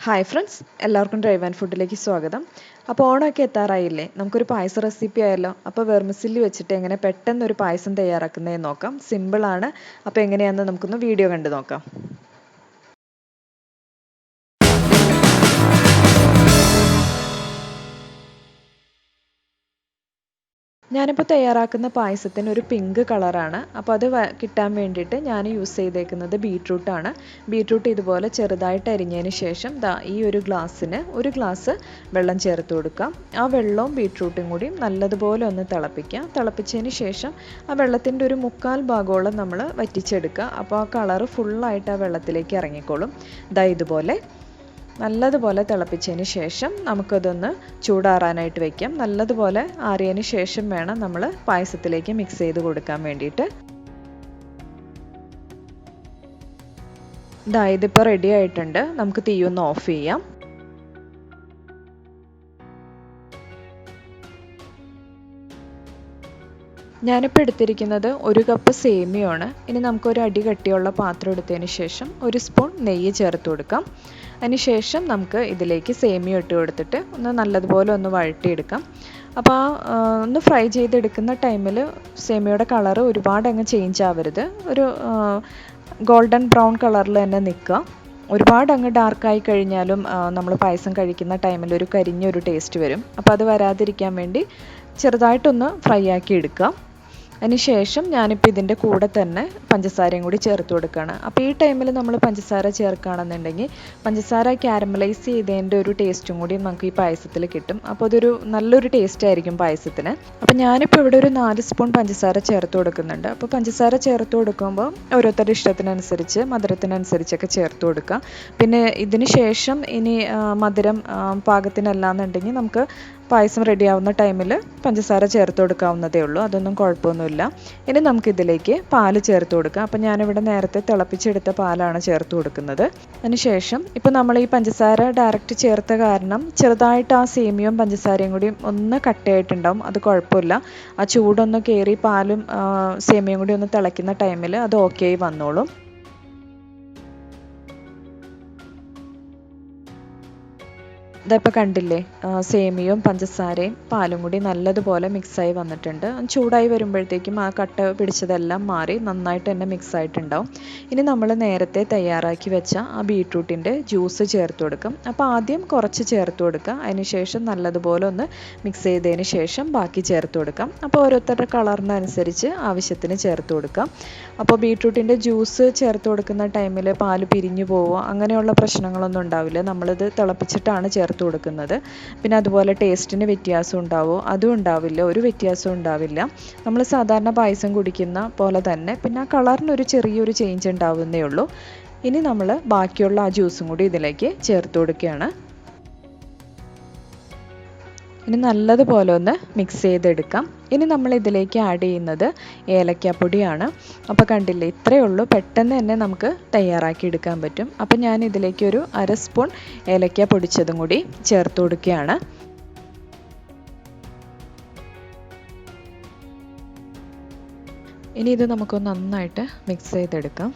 Hi friends, എല്ലാവർക്കും drive and ഫുഡിലേക്ക് സ്വാഗതം. അപ്പോൾ ഓണമൊക്കെ എത്താറായില്ലേ? നമുക്കൊരു പായസ റെസിപ്പി ആയല്ലോ. അപ്പോൾ വെർമിസില്ലി വെച്ചിട്ട് എങ്ങനെ പെട്ടെന്നൊരു പായസം തയ്യാറാക്കുന്നതെന്ന് നോക്കാം. സിമ്പിളാണ്. അപ്പോൾ എങ്ങനെയാണെന്ന് നമുക്കൊന്ന് വീഡിയോ കണ്ടു നോക്കാം. ഞാനിപ്പോൾ തയ്യാറാക്കുന്ന പായസത്തിന് ഒരു പിങ്ക് കളറാണ്. അപ്പോൾ അത് കിട്ടാൻ വേണ്ടിയിട്ട് ഞാൻ യൂസ് ചെയ്തേക്കുന്നത് ബീട്രൂട്ടാണ്. ബീട്രൂട്ട് ഇതുപോലെ ചെറുതായിട്ട് അരിഞ്ഞതിന് ശേഷം ഈ ഒരു ഗ്ലാസ്സിന് ഒരു ഗ്ലാസ് വെള്ളം ചേർത്ത് കൊടുക്കാം. ആ വെള്ളവും ബീട്രൂട്ടും കൂടി നല്ലതുപോലെ ഒന്ന് തിളപ്പിക്കാം. തിളപ്പിച്ചതിന് ശേഷം ആ വെള്ളത്തിൻ്റെ ഒരു 1/4 ഭാഗത്തോളം നമ്മൾ വറ്റിച്ചെടുക്കുക. അപ്പോൾ ആ കളറ് ഫുള്ളായിട്ട് ആ വെള്ളത്തിലേക്ക് ഇറങ്ങിക്കോളും. ഇതുപോലെ നല്ലതുപോലെ തിളപ്പിച്ചതിന് ശേഷം നമുക്കതൊന്ന് ചൂടാറാനായിട്ട് വയ്ക്കാം. നല്ലതുപോലെ ആറിയതിന് ശേഷം വേണം നമ്മൾ പായസത്തിലേക്ക് മിക്സ് ചെയ്ത് കൊടുക്കാൻ വേണ്ടിയിട്ട്. ഇതിപ്പോൾ റെഡി ആയിട്ടുണ്ട്. നമുക്ക് തീയൊന്ന് ഓഫ് ചെയ്യാം. ഞാനിപ്പോൾ എടുത്തിരിക്കുന്നത് 1 കപ്പ് സേമിയയാണ്. ഇനി നമുക്കൊരു അടി കട്ടിയുള്ള പാത്രം എടുത്തതിന് ശേഷം 1 സ്പൂൺ നെയ്യ് ചേർത്ത് കൊടുക്കാം. അതിനുശേഷം നമുക്ക് ഇതിലേക്ക് സേമിയ ഇട്ട് കൊടുത്തിട്ട് ഒന്ന് നല്ലതുപോലെ ഒന്ന് വഴറ്റിയെടുക്കാം. അപ്പോൾ ഒന്ന് ഫ്രൈ ചെയ്തെടുക്കുന്ന ടൈമിൽ സേമിയയുടെ കളറ് ഒരുപാട് അങ്ങ് ചേഞ്ച് ആവരുത്. ഒരു ഗോൾഡൻ ബ്രൗൺ കളറിൽ തന്നെ നിൽക്കുക. ഒരുപാട് അങ്ങ് ഡാർക്കായി കഴിഞ്ഞാലും നമ്മൾ പായസം കഴിക്കുന്ന ടൈമിൽ ഒരു കരിഞ്ഞൊരു ടേസ്റ്റ് വരും. അപ്പോൾ അത് വരാതിരിക്കാൻ വേണ്ടി ചെറുതായിട്ടൊന്ന് ഫ്രൈ ആക്കി എടുക്കുക. അതിനുശേഷം ഞാനിപ്പോൾ ഇതിൻ്റെ കൂടെ തന്നെ പഞ്ചസാരയും കൂടി ചേർത്ത് കൊടുക്കുകയാണ്. അപ്പോൾ ഈ ടൈമിൽ നമ്മൾ പഞ്ചസാര ചേർക്കുകയാണെന്നുണ്ടെങ്കിൽ പഞ്ചസാര ക്യാരമലൈസ് ചെയ്തതിൻ്റെ ഒരു ടേസ്റ്റും കൂടി നമുക്ക് ഈ പായസത്തിൽ കിട്ടും. അപ്പോൾ അതൊരു നല്ലൊരു ടേസ്റ്റ് ആയിരിക്കും പായസത്തിന്. അപ്പോൾ ഞാനിപ്പോൾ ഇവിടെ ഒരു 4 സ്പൂൺ പഞ്ചസാര ചേർത്ത് കൊടുക്കുന്നുണ്ട്. അപ്പോൾ പഞ്ചസാര ചേർത്ത് കൊടുക്കുമ്പോൾ ഓരോരുത്തരുടെ ഇഷ്ടത്തിനനുസരിച്ച് മധുരത്തിനനുസരിച്ചൊക്കെ ചേർത്ത് കൊടുക്കുക. പിന്നെ ഇതിന് ശേഷം ഇനി മധുരം പാകത്തിനല്ലാന്നുണ്ടെങ്കിൽ നമുക്ക് പായസം റെഡിയാവുന്ന ടൈമിൽ പഞ്ചസാര ചേർത്ത് കൊടുക്കാവുന്നതേ ഉള്ളൂ. അതൊന്നും കുഴപ്പമൊന്നുമില്ല. ഇനി നമുക്കിതിലേക്ക് പാല് ചേർത്ത് കൊടുക്കാം. അപ്പം ഞാനിവിടെ നേരത്തെ തിളപ്പിച്ചെടുത്ത പാലാണ് ചേർത്ത് കൊടുക്കുന്നത്. അതിനുശേഷം ഇപ്പോൾ നമ്മൾ ഈ പഞ്ചസാര ഡയറക്റ്റ് ചേർത്ത കാരണം ചെറുതായിട്ട് ആ സേമിയയും പഞ്ചസാരയും കൂടി ഒന്ന് കട്ടയായിട്ടുണ്ടാവും. അത് കുഴപ്പമില്ല. ആ ചൂടൊന്ന് കയറി പാലും സേമിയയും കൂടി ഒന്ന് തിളയ്ക്കുന്ന ടൈമിൽ അത് ഓക്കെ ആയി വന്നോളും. ഇതിപ്പോൾ കണ്ടില്ലേ, സേമിയയും പഞ്ചസാരയും പാലും കൂടി നല്ലതുപോലെ മിക്സായി വന്നിട്ടുണ്ട്. ചൂടായി വരുമ്പോഴത്തേക്കും ആ കട്ട പിടിച്ചതെല്ലാം മാറി നന്നായിട്ട് തന്നെ മിക്സ് ആയിട്ടുണ്ടാവും. ഇനി നമ്മൾ നേരത്തെ തയ്യാറാക്കി വെച്ച ആ ബീട്രൂട്ടിൻ്റെ ജ്യൂസ് ചേർത്ത് കൊടുക്കും. അപ്പോൾ ആദ്യം കുറച്ച് ചേർത്ത് കൊടുക്കുക. അതിനുശേഷം നല്ലതുപോലെ ഒന്ന് മിക്സ് ചെയ്തതിന് ശേഷം ബാക്കി ചേർത്ത് കൊടുക്കാം. അപ്പോൾ ഓരോരുത്തരുടെ കളറിനനുസരിച്ച് ആവശ്യത്തിന് ചേർത്ത് കൊടുക്കാം. അപ്പോൾ ബീട്രൂട്ടിൻ്റെ ജ്യൂസ് ചേർത്ത് കൊടുക്കുന്ന ടൈമിൽ പാല് പിരിഞ്ഞു പോവുക അങ്ങനെയുള്ള പ്രശ്നങ്ങളൊന്നും ഉണ്ടാവില്ല. നമ്മളിത് തിളപ്പിച്ചിട്ടാണ് ചേർത്ത് കൊടുക്കുന്നത്. പിന്നെ അതുപോലെ ടേസ്റ്റിന് വ്യത്യാസം ഉണ്ടാവുമോ? അതും ഉണ്ടാവില്ല. ഒരു വ്യത്യാസവും ഉണ്ടാവില്ല. നമ്മൾ സാധാരണ പായസം കുടിക്കുന്ന പോലെ തന്നെ. പിന്നെ ആ കളറിനൊരു ചെറിയൊരു ചേഞ്ച് ഉണ്ടാവുന്നേ ഉള്ളൂ. ഇനി നമ്മൾ ബാക്കിയുള്ള ആ ജ്യൂസും കൂടി ഇതിലേക്ക് ചേർത്ത് കൊടുക്കുകയാണ്. ഇനി നല്ലതുപോലെ ഒന്ന് മിക്സ് ചെയ്തെടുക്കാം. ഇനി നമ്മൾ ഇതിലേക്ക് ആഡ് ചെയ്യുന്നത് ഏലക്കാപ്പൊടിയാണ്. അപ്പോൾ കണ്ടില്ലേ, ഇത്രയേ ഉള്ളൂ. പെട്ടെന്ന് തന്നെ നമുക്ക് തയ്യാറാക്കി എടുക്കാൻ പറ്റും. അപ്പോൾ ഞാൻ ഇതിലേക്ക് ഒരു 1/2 സ്പൂൺ ഏലക്ക പൊടിച്ചതും കൂടി ചേർത്ത് കൊടുക്കുകയാണ്. ഇനി ഇത് നമുക്കൊന്ന് നന്നായിട്ട് മിക്സ് ചെയ്തെടുക്കാം.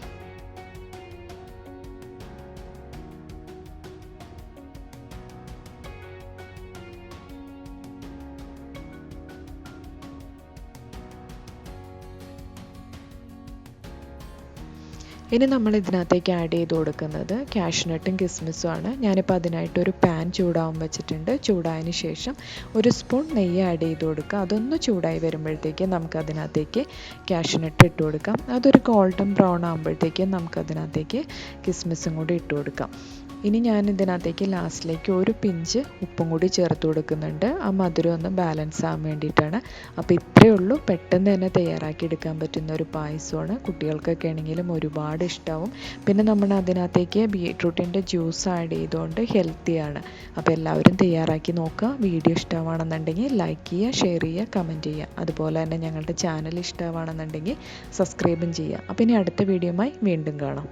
ഇനി നമ്മൾ ഇതിനകത്തേക്ക് ആഡ് ചെയ്ത് കൊടുക്കുന്നത് കാഷ്യൂനട്ടും കിസ്മിസുമാണ്. ഞാനിപ്പോൾ അതിനായിട്ടൊരു പാൻ ചൂടാവാൻ വെച്ചിട്ടുണ്ട്. ചൂടായതിന് ശേഷം 1 സ്പൂൺ നെയ്യ് ആഡ് ചെയ്ത് കൊടുക്കുക. അതൊന്ന് ചൂടായി വരുമ്പോഴത്തേക്ക് നമുക്ക് അതിനകത്തേക്ക് കാഷ്യൂനട്ട് ഇട്ട് കൊടുക്കാം. അതൊരു ഗോൾഡൻ ബ്രൗൺ ആകുമ്പോഴത്തേക്കും നമുക്കതിനകത്തേക്ക് കിസ്മിസും കൂടി ഇട്ട് കൊടുക്കാം. ഇനി ഞാൻ ഇതിനകത്തേക്ക് ലാസ്റ്റിലേക്ക് ഒരു പിഞ്ച് ഉപ്പും കൂടി ചേർത്ത് കൊടുക്കുന്നുണ്ട്. ആ മധുരം ഒന്ന് ബാലൻസ് ആകാൻ വേണ്ടിയിട്ടാണ്. അപ്പോൾ ഇത്രയേ ഉള്ളൂ. പെട്ടെന്ന് തന്നെ തയ്യാറാക്കി എടുക്കാൻ പറ്റുന്ന ഒരു പായസമാണ്. കുട്ടികൾക്കൊക്കെ ആണെങ്കിലും ഒരുപാട് ഇഷ്ടമാവും. പിന്നെ നമ്മൾ അതിനകത്തേക്ക് ബീട്രൂട്ടിൻ്റെ ജ്യൂസ് ആഡ് ചെയ്തുകൊണ്ട് ഹെൽത്തിയാണ്. അപ്പോൾ എല്ലാവരും തയ്യാറാക്കി നോക്കുക. വീഡിയോ ഇഷ്ടമാണെന്നുണ്ടെങ്കിൽ ലൈക്ക് ചെയ്യുക, ഷെയർ ചെയ്യുക, കമൻറ്റ് ചെയ്യുക. അതുപോലെ തന്നെ ഞങ്ങളുടെ ചാനൽ ഇഷ്ടമാണെന്നുണ്ടെങ്കിൽ സബ്സ്ക്രൈബും ചെയ്യുക. അപ്പോൾ ഇനി അടുത്ത വീഡിയോയുമായി വീണ്ടും കാണാം.